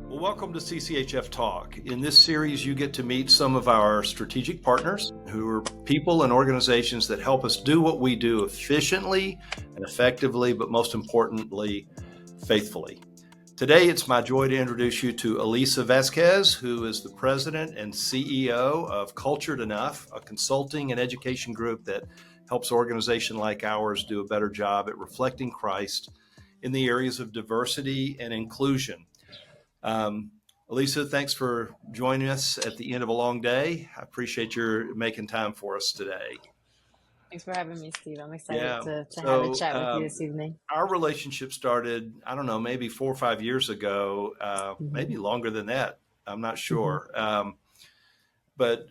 Well, welcome to CCHF Talk. In this series, you get to meet some of our strategic partners who are people and organizations that help us do what we do efficiently and effectively, but most importantly, faithfully. Today, it's my joy to introduce you to Alyssa Vasquez, who is the president and CEO of Cultured Enuf, a consulting and education group that helps organizations like ours do a better job at reflecting Christ in the areas of diversity and inclusion. Alyssa, thanks for joining us at the end of a long day. I appreciate your making time for us today. Thanks for having me, Steve. I'm excited Yeah. to have a chat with you this evening. Our relationship started, I don't know, maybe 4 or 5 years ago, maybe longer than that. I'm not sure. But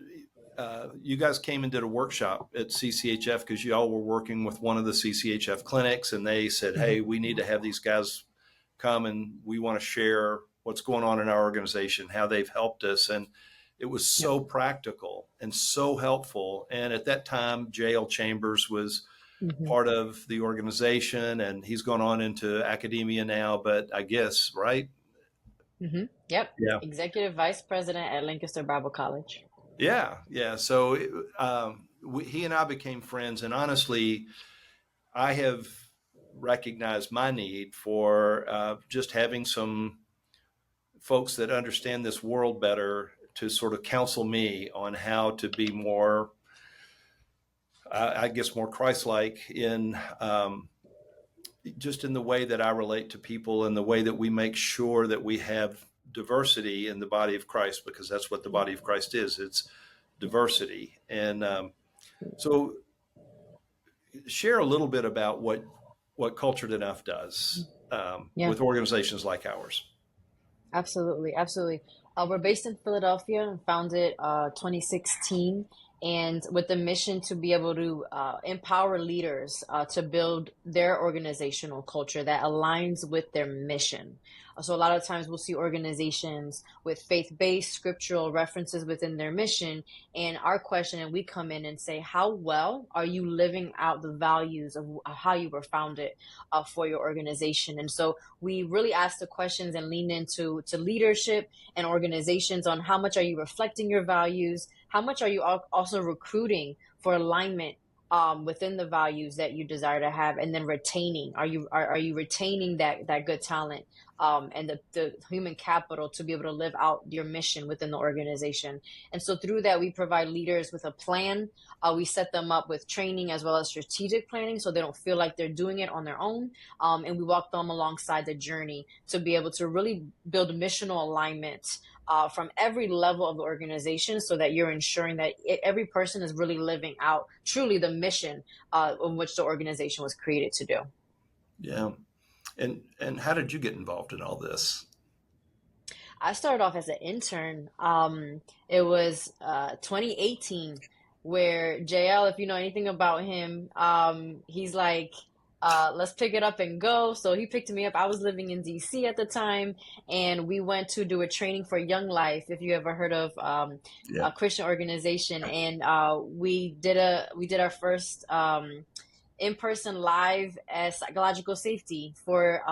you guys came and did a workshop at CCHF because you all were working with one of the CCHF clinics, and they said, hey, we need to have these guys come and we want to share what's going on in our organization, how they've helped us. And it was so practical and so helpful. And at that time, J.L. Chambers was part of the organization, and he's gone on into academia now, but I guess, right? Yep. Yeah. Executive Vice President at Lancaster Bible College. Yeah. So he and I became friends, and honestly, I have recognized my need for just having some folks that understand this world better to sort of counsel me on how to be more, I guess, more Christ-like in just in the way that I relate to people and the way that we make sure that we have diversity in the body of Christ, because that's what the body of Christ is. It's diversity. And so share a little bit about what Cultured Enuf does with organizations like ours. Absolutely. We're based in Philadelphia and founded 2016, and with the mission to be able to empower leaders to build their organizational culture that aligns with their mission. So a lot of times we'll see organizations with faith-based scriptural references within their mission, and our question, and we come in and say, how well are you living out the values of how you were founded for your organization? And so we really ask the questions and lean into leadership and organizations on how much are you reflecting your values, how much are you also recruiting for alignment within the values that you desire to have, and then retaining. Are you retaining that good talent and the human capital to be able to live out your mission within the organization? And so through that, we provide leaders with a plan. We set them up with training as well as strategic planning, so they don't feel like they're doing it on their own. And we walk them alongside the journey to be able to really build missional alignment from every level of the organization, so that you're ensuring that every person is really living out truly the mission in which the organization was created to do. Yeah. And how did you get involved in all this? I started off as an intern. It was 2018 where JL, if you know anything about him, he's like, let's pick it up and go. So he picked me up. I was living in DC at the time, and we went to do a training for Young Life, if you ever heard of a Christian organization. And we did our first in-person live as psychological safety for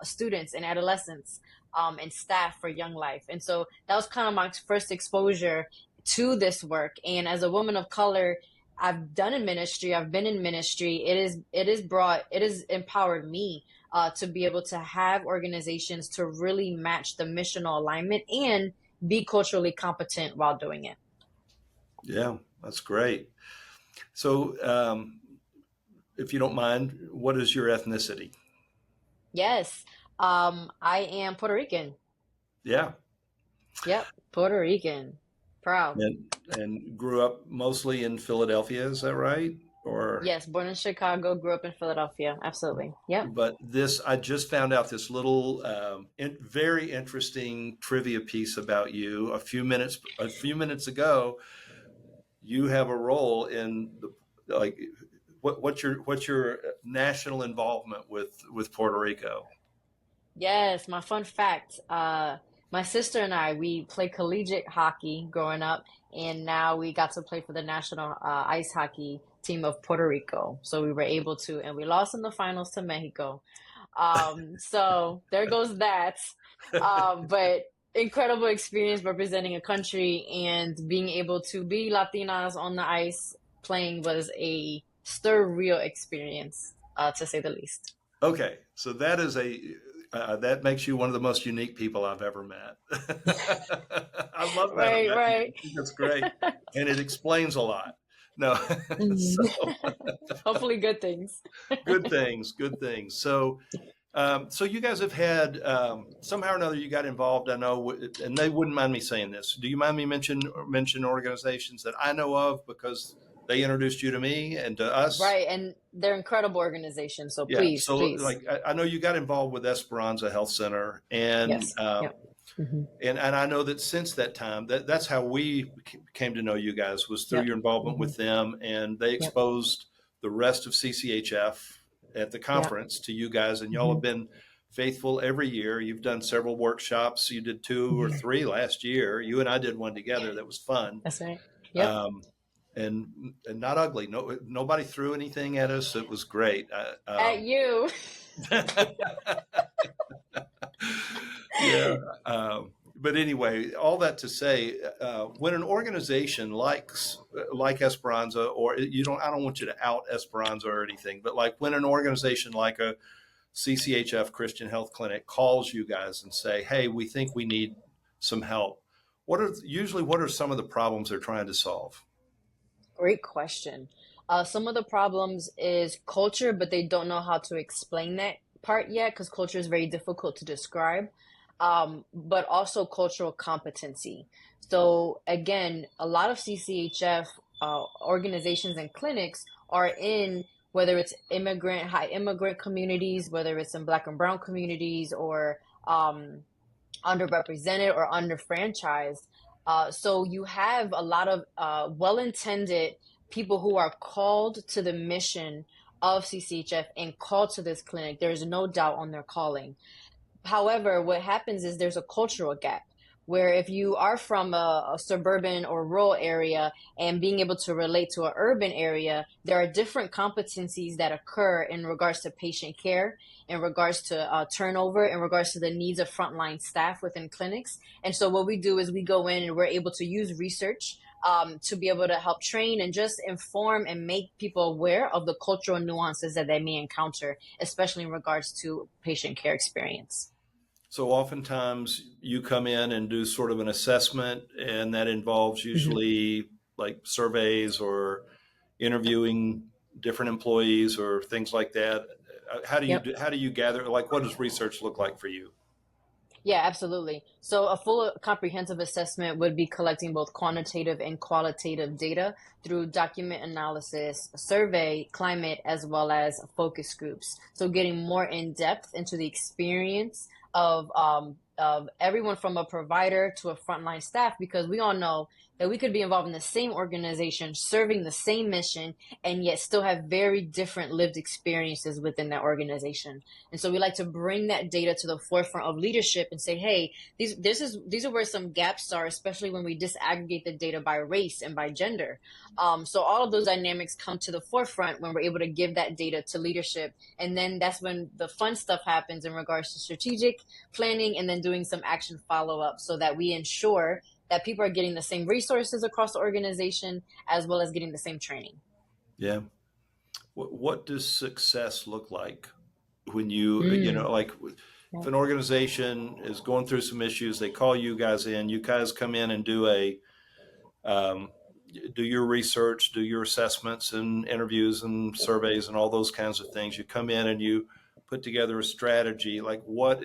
students and adolescents and staff for Young Life. And so that was kind of my first exposure to this work. And as a woman of color, I've been in ministry. It has empowered me to be able to have organizations to really match the missional alignment and be culturally competent while doing it. Yeah, that's great. So, if you don't mind, what is your ethnicity? Yes, I am Puerto Rican. Yeah. Yep, Puerto Rican. Proud. And grew up mostly in Philadelphia, is that right? Or yes, born in Chicago, grew up in Philadelphia. Absolutely. Yep. But I just found out this little, very interesting trivia piece about you a few minutes ago. You have a role in what's your national involvement with Puerto Rico? Yes, my fun fact. My sister and I, we played collegiate hockey growing up, and now we got to play for the national ice hockey team of Puerto Rico. So we were able to, and we lost in the finals to Mexico. So there goes that. But incredible experience representing a country, and being able to be Latinas on the ice playing was a surreal experience, to say the least. Okay, so that is that makes you one of the most unique people I've ever met. I love that Right, about you. right. I think that's great, and it explains a lot. No, Mhm. so Hopefully, good things. good things, good things. So, so you guys have had somehow or another you got involved. I know, and they wouldn't mind me saying this. Do you mind me mention organizations that I know of because they introduced you to me and to us? Right, and they're incredible organizations. So Yeah. please, So, please, like, I know you got involved with Esperanza Health Center, yes, yep. Hmm. and I know that since that time, that's how we came to know you guys was through Yep. your involvement Hmm. with them, and they Yep. exposed the rest of CCHF at the Yep. conference to you guys, and y'all Hmm. have been faithful every year. You've done several workshops. You did two or Hmm. three last year. You and I did one together that was fun, That's right. Yep. um, and not ugly. No, nobody threw anything at us. It was great. At you. Yeah. But anyway, all that to say, when an organization like Esperanza, or you don't, I don't want you to out Esperanza or anything, but like when an organization like a CCHF Christian Health Clinic calls you guys and say, "Hey, we think we need some help," what are some of the problems they're trying to solve? Great question. Some of the problems is culture, but they don't know how to explain that part yet because culture is very difficult to describe. But also cultural competency. So again, a lot of CCHF organizations and clinics are in, whether it's high immigrant communities, whether it's in Black and Brown communities, or underrepresented or underfranchised. So you have a lot of well-intended people who are called to the mission of CCHF and called to this clinic. There is no doubt on their calling. However, what happens is there's a cultural gap where if you are from a suburban or rural area and being able to relate to an urban area, there are different competencies that occur in regards to patient care, in regards to turnover, in regards to the needs of frontline staff within clinics. And so what we do is we go in and we're able to use research to be able to help train and just inform and make people aware of the cultural nuances that they may encounter, especially in regards to patient care experience. So oftentimes you come in and do sort of an assessment, and that involves Mhm. usually like surveys or interviewing different employees or things like that. Yep. How do you gather, like, what does research look like for you? Yeah, absolutely. So a full comprehensive assessment would be collecting both quantitative and qualitative data through document analysis, survey, climate, as well as focus groups. So getting more in depth into the experience of everyone from a provider to a frontline staff, because we all know that we could be involved in the same organization, serving the same mission, and yet still have very different lived experiences within that organization. And so we like to bring that data to the forefront of leadership and say, hey, these are where some gaps are, especially when we disaggregate the data by race and by gender. So all of those dynamics come to the forefront when we're able to give that data to leadership. And then that's when the fun stuff happens in regards to strategic planning and then doing some action follow up so that we ensure that people are getting the same resources across the organization as well as getting the same training. Yeah. What does success look like when you Mm, know, like if yeah. an organization is going through some issues, they call you guys in, you guys come in and um, do your research, do your assessments and interviews and surveys and all those kinds of things. You come in and you put together a strategy. Like, Yep.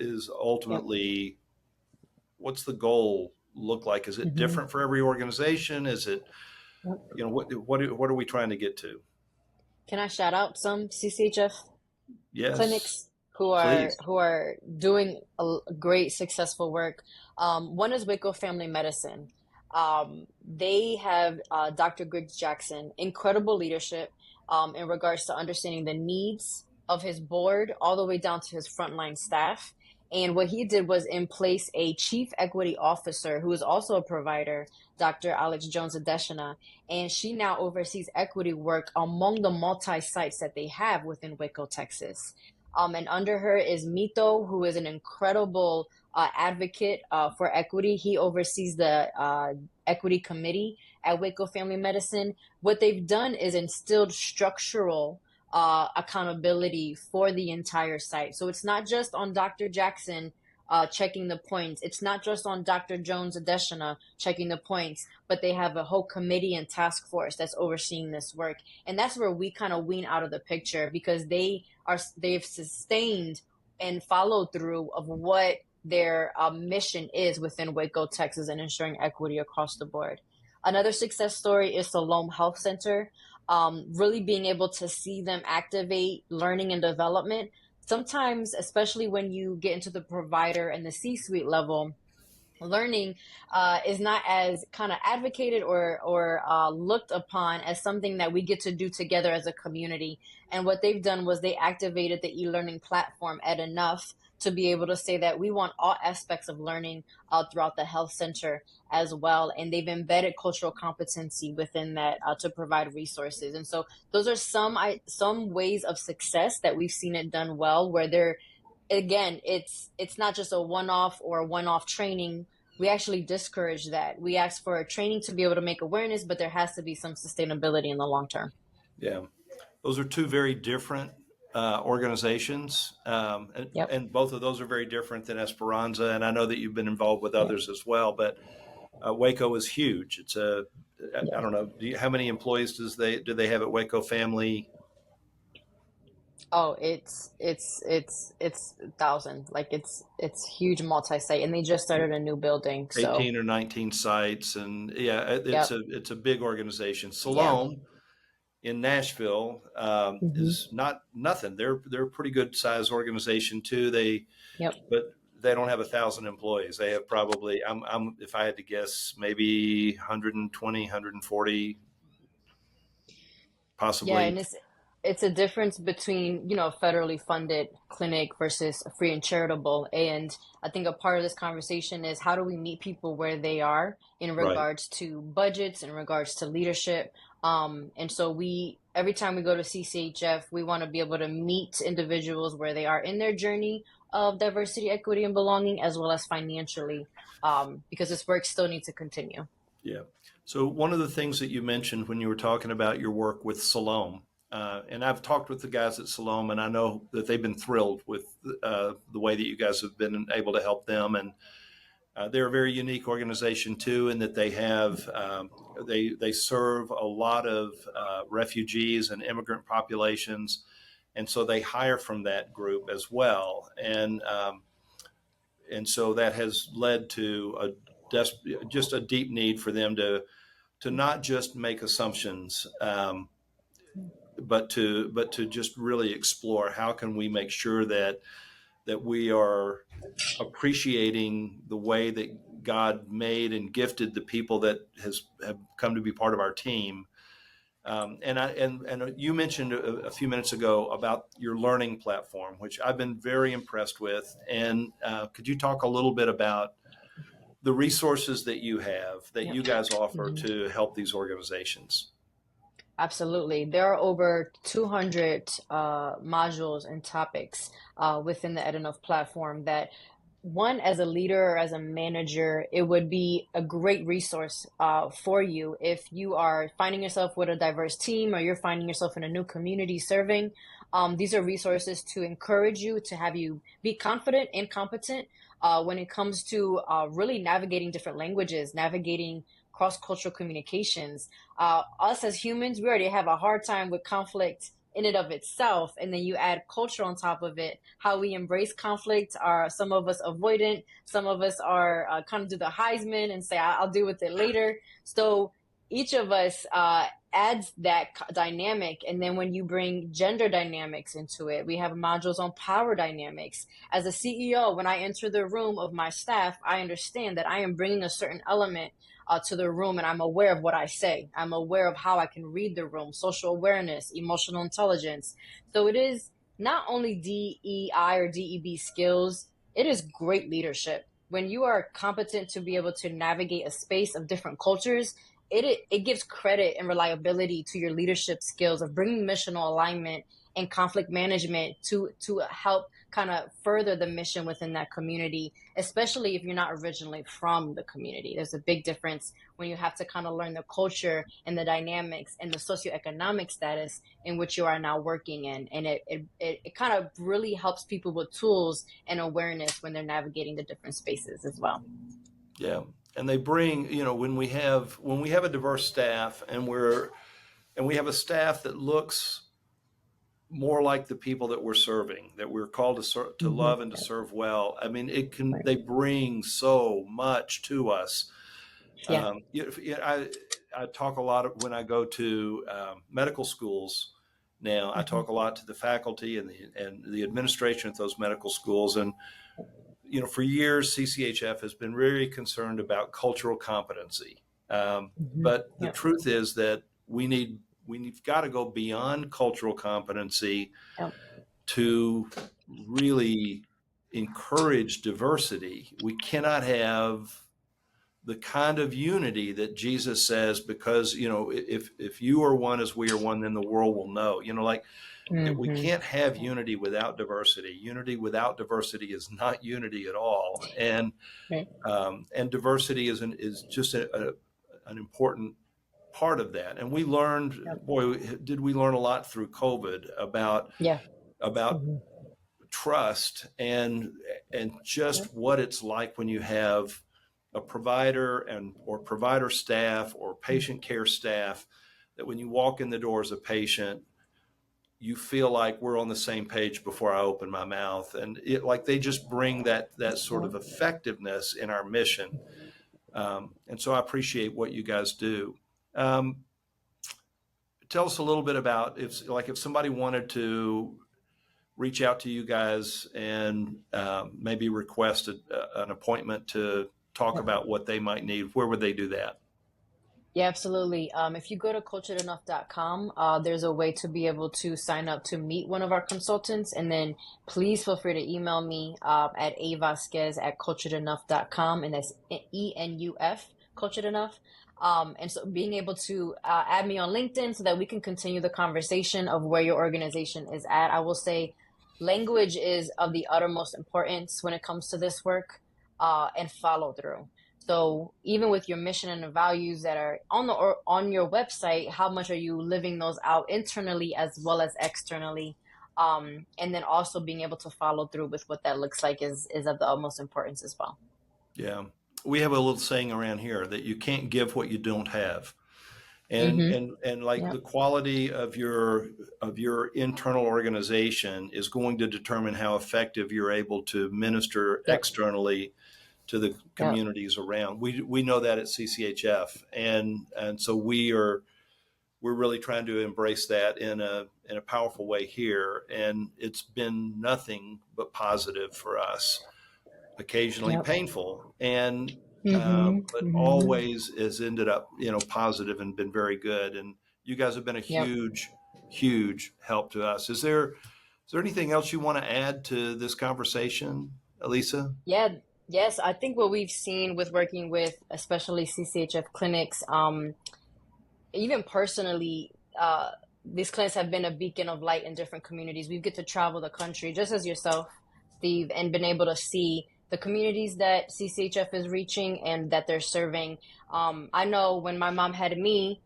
what's the goal look like? Is it Hmm. different for every organization? Is it, Yep. what are we trying to get to? Can I shout out some CCHF Yes, clinics who are please. doing great successful work? One is Waco Family Medicine. They have Dr. Griggs Jackson, incredible leadership in regards to understanding the needs of his board all the way down to his frontline staff. And what he did was in place a chief equity officer who is also a provider, Dr. Alex Jones Adeshina, and she now oversees equity work among the multi-sites that they have within Waco, Texas. And under her is Mito, who is an incredible advocate for equity. He oversees the equity committee at Waco Family Medicine. What they've done is instilled structural accountability for the entire site. So it's not just on Dr. Jackson checking the points. It's not just on Dr. Jones Adeshina checking the points, but they have a whole committee and task force that's overseeing this work. And that's where we kind of wean out of the picture, because they've sustained and followed through of what their mission is within Waco, Texas, and ensuring equity across the board. Another success story is Siloam Health Center. Really being able to see them activate learning and development. Sometimes, especially when you get into the provider and the C-suite level, learning is not as kind of advocated or looked upon as something that we get to do together as a community. And what they've done was they activated the e-learning platform at Enough to be able to say that we want all aspects of learning throughout the health center as well. And they've embedded cultural competency within that to provide resources. And so those are some ways of success that we've seen it done well, where they're, again, it's not just a one-off or one-off training. We actually discourage that. We ask for a training to be able to make awareness, but there has to be some sustainability in the long term. Yeah, those are two very different organizations, Yep. and both of those are very different than Esperanza. And I know that you've been involved with others as well, but Waco is huge. It's I don't know, how many employees do they have at Waco Family? Oh, it's 1,000. Like it's huge multi-site, and they just started a new building. So 18 or 19 sites, and yeah, yep. it's a big organization. Yeah. Siloam in Nashville Hmm. is not nothing. They're a pretty good size organization too. Yep. But they don't have 1,000 employees. They have probably, I'm if I had to guess, maybe 120, 140, Yeah, possibly. and it's a difference between, a federally funded clinic versus a free and charitable. And I think a part of this conversation is how do we meet people where they are in Right. regards to budgets, in regards to leadership. And so every time we go to CCHF, we want to be able to meet individuals where they are in their journey of diversity, equity, and belonging, as well as financially, because this work still needs to continue. Yeah. So one of the things that you mentioned when you were talking about your work with Siloam, and I've talked with the guys at Siloam, and I know that they've been thrilled with the way that you guys have been able to help them. And they're a very unique organization too, in that they have they serve a lot of refugees and immigrant populations, and so they hire from that group as well. And so that has led to just a deep need for them to not just make assumptions, but to just really explore how can we make sure that we are appreciating the way that God made and gifted the people that have come to be part of our team. And you mentioned a few minutes ago about your learning platform, which I've been very impressed with. And could you talk a little bit about the resources that you have that Yep. you guys offer Mhm. to help these organizations? Absolutely. There are over 200 modules and topics within the EdEnuf platform that one, as a leader or as a manager, it would be a great resource for you if you are finding yourself with a diverse team or you're finding yourself in a new community serving. These are resources to encourage you, to have you be confident and competent when it comes to really navigating different languages, navigating cross-cultural communications. Us as humans, we already have a hard time with conflict in and of itself, and then you add culture on top of it. How we embrace conflict, are some of us avoidant, some of us are kind of do the Heisman and say I'll deal with it later. So each of us adds that dynamic. And then when you bring gender dynamics into it, we have modules on power dynamics. As a CEO, when I enter the room of my staff, I understand that I am bringing a certain element to the room, and I'm aware of what I say. I'm aware of how I can read the room, social awareness, emotional intelligence. So it is not only DEI or DEB skills, it is great leadership. When you are competent to be able to navigate a space of different cultures, it gives credit and reliability to your leadership skills of bringing missional alignment and conflict management to help kind of further the mission within that community, especially if you're not originally from the community. There's a big difference when you have to kind of learn the culture and the dynamics and the socioeconomic status in which you are now working in. And it kind of really helps people with tools and awareness when they're navigating the different spaces as well. Yeah. And they bring, when we have a diverse staff and we have a staff that looks more like the people that we're serving, that we're called to Mm-hmm. love and to serve well. I mean, Right. they bring so much to us. Yeah. I talk a lot when I go to medical schools now. I Mm-hmm. talk a lot to the faculty and the administration at those medical schools. And, for years, CCHF has been very concerned about cultural competency. Mm-hmm. But the Yeah. truth is that we've got to go beyond cultural competency Yeah. to really encourage diversity. We cannot have the kind of unity that Jesus says, because, if you are one as we are one, then the world will know, we Mm-hmm. can't have unity without diversity. Unity without diversity is not unity at all. Right. And diversity is just an important part of that. And we learned, Yeah. boy, did we learn a lot through COVID Yeah. about Mm-hmm. trust and Yeah. just what it's like when you have a provider or provider staff or patient care staff, that when you walk in the door as a patient, you feel like we're on the same page before I open my mouth. And like they just bring that sort of effectiveness in our mission. And so I appreciate what you guys do. Um, Tell us a little bit about if somebody wanted to reach out to you guys and maybe request an appointment to talk Yeah. about what they might need, where would they do that? Yeah, absolutely. If you go to culturedenough.com, there's a way to be able to sign up to meet one of our consultants. And then please feel free to email me at avasquez@culturedenough.com. And that's ENUF, Cultured Enough. And so being able to add me on LinkedIn so that we can continue the conversation of where your organization is at. I will say language is of the uttermost importance when it comes to this work, and follow through. So even with your mission and the values that are on your website, how much are you living those out internally as well as externally? And then also being able to follow through with what that looks like is of the utmost importance as well. Yeah. We have a little saying around here that you can't give what you don't have. And Mm-hmm. like Yep. the quality of your internal organization is going to determine how effective you're able to minister Yep. externally to the Yep. communities around. We know that at CCHF, and so we're really trying to embrace that in a powerful way here, and it's been nothing but positive for us. Occasionally Yep. painful, and Mm-hmm. but Mm-hmm. always has ended up positive and been very good. And you guys have been a Yep. huge help to us. Is there anything else you want to add to this conversation, Alyssa? Yeah. Yes. I think what we've seen with working with especially CCHF clinics, even personally, these clinics have been a beacon of light in different communities. We get to travel the country, just as yourself, Steve, and been able to see the communities that CCHF is reaching and that they're serving. I know when my mom had me,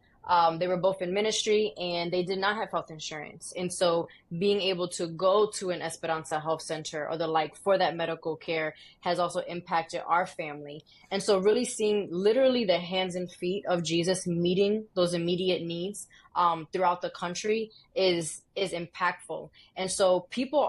they were both in ministry and they did not have health insurance. And so being able to go to an Esperanza Health Center or the like for that medical care has also impacted our family. And so really seeing literally the hands and feet of Jesus meeting those immediate needs throughout the country is impactful. And so people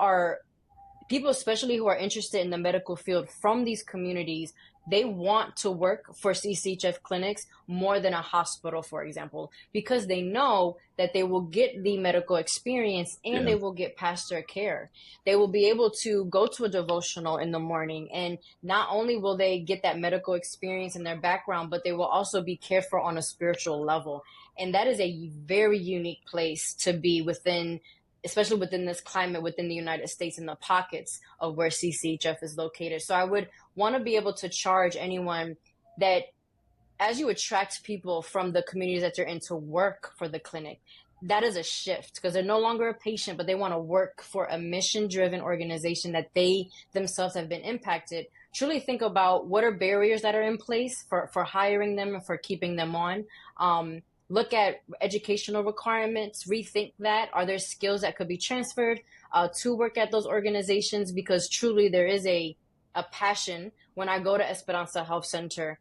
especially who are interested in the medical field from these communities, they want to work for CCHF clinics more than a hospital, for example, because they know that they will get the medical experience and Yeah, they will get pastor care. They will be able to go to a devotional in the morning, and not only will they get that medical experience in their background, but they will also be cared for on a spiritual level. And that is a very unique place to be within, especially within this climate within the United States, in the pockets of where CCHF is located. So I would want to be able to charge anyone that as you attract people from the communities that you're in to work for the clinic, that is a shift because they're no longer a patient, but they want to work for a mission driven organization that they themselves have been impacted. Truly think about what are barriers that are in place for hiring them and for keeping them on. Look at educational requirements, rethink that. Are there skills that could be transferred to work at those organizations? Because truly there is a passion. When I go to Esperanza Health Center,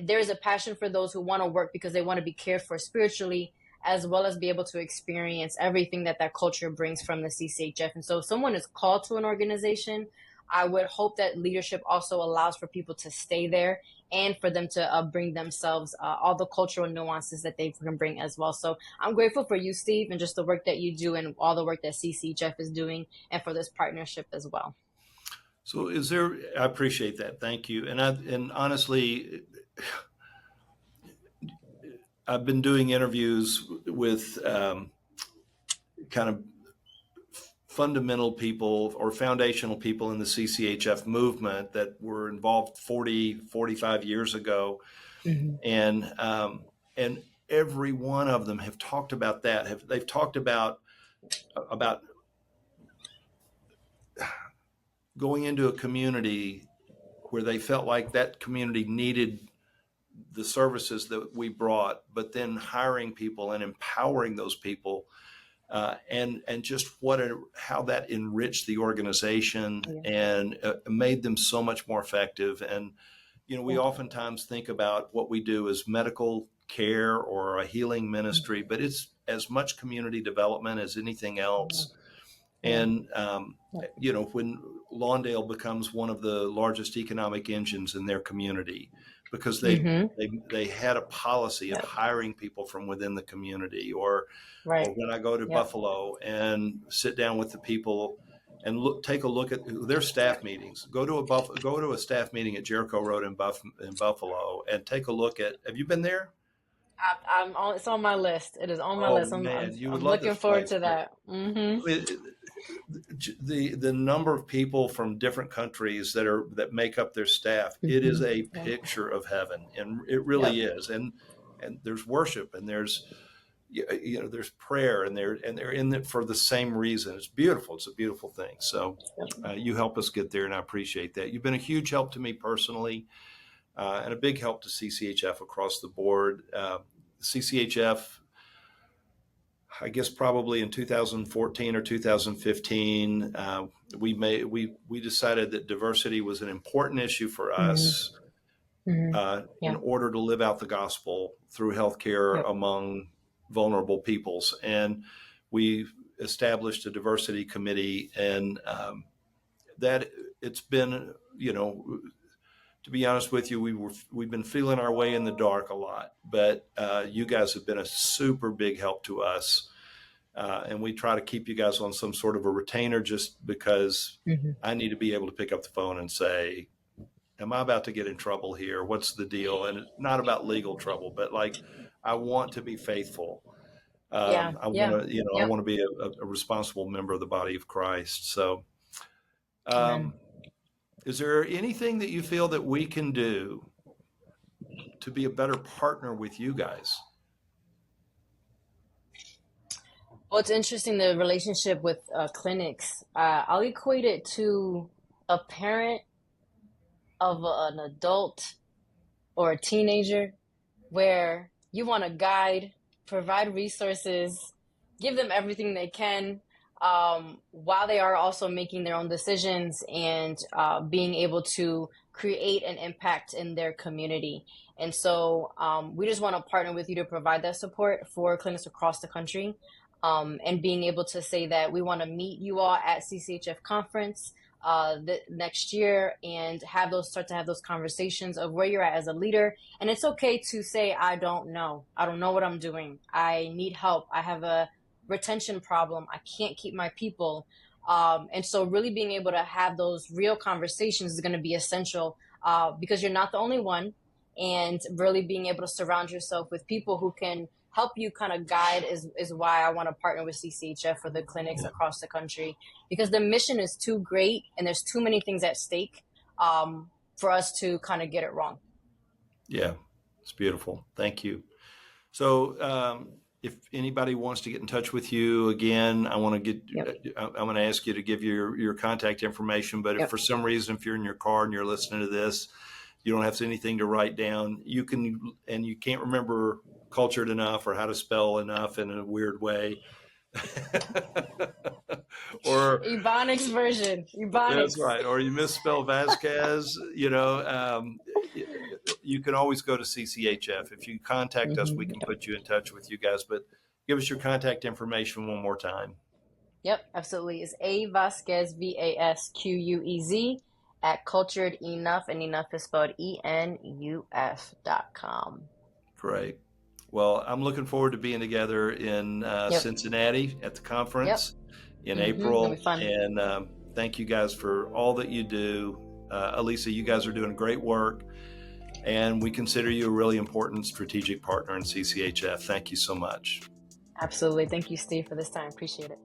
there's a passion for those who want to work because they want to be cared for spiritually, as well as be able to experience everything that that culture brings from the CCHF. And so if someone is called to an organization, I would hope that leadership also allows for people to stay there and for them to bring themselves all the cultural nuances that they can bring as well. So I'm grateful for you, Steve, and just the work that you do and all the work that CCHF is doing and for this partnership as well. So I appreciate that. Thank you. And honestly, I've been doing interviews with kind of fundamental people or foundational people in the CCHF movement that were involved 45 years ago. Mm-hmm. And every one of them have talked about that. They've talked about going into a community where they felt like that community needed the services that we brought, but then hiring people and empowering those people, and just how that enriched the organization and made them so much more effective. And we oftentimes think about what we do as medical care or a healing ministry, but it's as much community development as anything else. And when Lawndale becomes one of the largest economic engines in their community, because they had a policy of hiring people from within the community, or when I go to Buffalo and sit down with the people and take a look at their staff meetings, go to a staff meeting at Jericho Road in Buffalo and take a look at. Have you been there? It's on my list. It is on my list. You would I'm love looking this forward place. to that. The number of people from different countries that make up their staff, it is a picture of heaven, and it really is. And there's worship, and there's there's prayer, and they're in it for the same reason. It's beautiful. It's a beautiful thing. So you help us get there, and I appreciate that. You've been a huge help to me personally, and a big help to CCHF across the board. CCHF, I guess probably in 2014 or 2015, we decided that diversity was an important issue for us in order to live out the gospel through healthcare among vulnerable peoples. And we established a diversity committee, and that it's been, to be honest with you, we've been feeling our way in the dark a lot, but you guys have been a super big help to us. And we try to keep you guys on some sort of a retainer just because I need to be able to pick up the phone and say, am I about to get in trouble here? What's the deal? And it's not about legal trouble, but like, I want to be faithful. I want to, I want to be a responsible member of the body of Christ. So, is there anything that you feel that we can do to be a better partner with you guys? Well, it's interesting, the relationship with clinics. I'll equate it to a parent of an adult or a teenager where you want to guide, provide resources, give them everything they can, while they are also making their own decisions and being able to create an impact in their community. And so we just want to partner with you to provide that support for clinics across the country, and being able to say that we want to meet you all at CCHF conference next year and start to have those conversations of where you're at as a leader. And it's okay to say, I don't know what I'm doing. I need help. I have a retention problem. I can't keep my people. And so really being able to have those real conversations is going to be essential, because you're not the only one, and really being able to surround yourself with people who can help you kind of guide is why I want to partner with CCHF for the clinics across the country, because the mission is too great and there's too many things at stake for us to kind of get it wrong. Yeah, it's beautiful. Thank you. So if anybody wants to get in touch with you again, I'm going to ask you to give your contact information. But if Yep. for some reason, if you're in your car and you're listening to this, you don't have anything to write down, you can, and you can't remember Cultured Enuf or how to spell enough in a weird way. Or Ebonics version. that's Ebonics. right. Or you misspell Vasquez, you can always go to CCHF. If you contact us, we can Yep. put you in touch with you guys, but give us your contact information one more time. Yep, absolutely. It's A Vasquez, VASQUEZ at Cultured Enuf, and Enough is spelled ENUF.com. Great. Well, I'm looking forward to being together in Yep. Cincinnati at the Yep. conference in It'll April. be fun. And thank you guys for all that you do. Alyssa, you guys are doing great work. And we consider you a really important strategic partner in CCHF. Thank you so much. Absolutely. Thank you, Steve, for this time. Appreciate it.